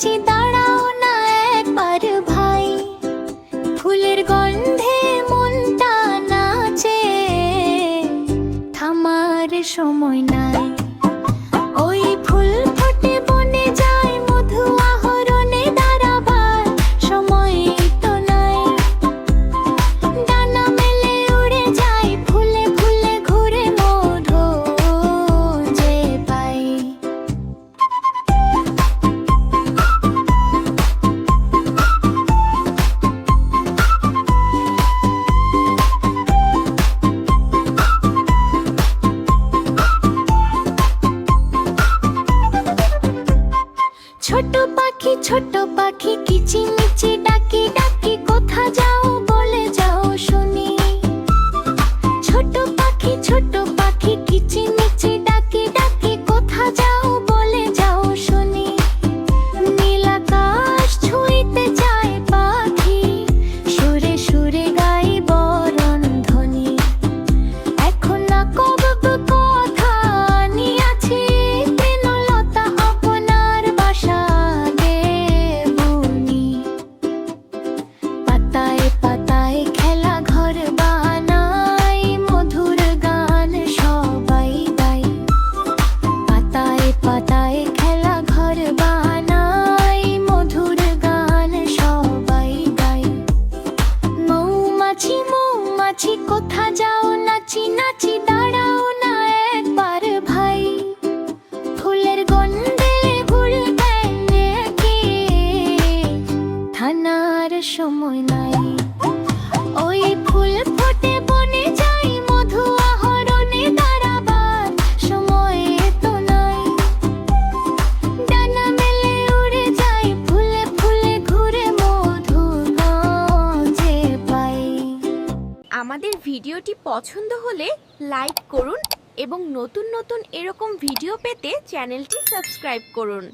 নাচি দাঁড়াও না একবার ভাই, ফুলের গন্ধে মনটা নাচে, থামার সময় নাই। ওই ফুল ফোটে বনে যায় মধু আহরণে, দাঁড়াবার সময় তো নাই। ডানা মেলে উড়ে যায় ফুলে ফুলে ঘুরে মধু যে পাই। ছোট পাখি কিচিমিচি ডাকি ডাকি, কোথা যাও বলে যাও শুনি। ছোট পাখি কিচিমিচি ডাকি ডাকি, কোথা যাও বলে যাও শুনি। নীল আকাশ ছুঁইতে যায় পাখি, সুরে সুরে গাই বরণ ধ্বনি। এখন না কব কথা নিয়াছি, তৃণলতা আপনার বাসা দেবুনি। পাতায় পাতায় খেলা ঘর বানাই, মধুর গান সবাই গাই। পাতায় পাতায় খেলা ঘর বানাই, মধুর গান সবাই গাই। মৌমাছি মৌমাছি কোথা যাও নাচি নাচি দাঁড়াও না একবার ভাই, ফুলের গন্ধে ঘুরবে কি থানার সময় নাই। ওই ফুল ফোটে বনে যাই মধু আহরণে, দাঁড়াবার সময় তো নাই। ডানা মেলে উড়ে যায় ফুলে ফুলে ঘুরে মধু যে পাই। আমাদের ভিডিওটি পছন্দ হলে লাইক করুন এবং নতুন নতুন এরকম ভিডিও পেতে চ্যানেলটি সাবস্ক্রাইব করুন।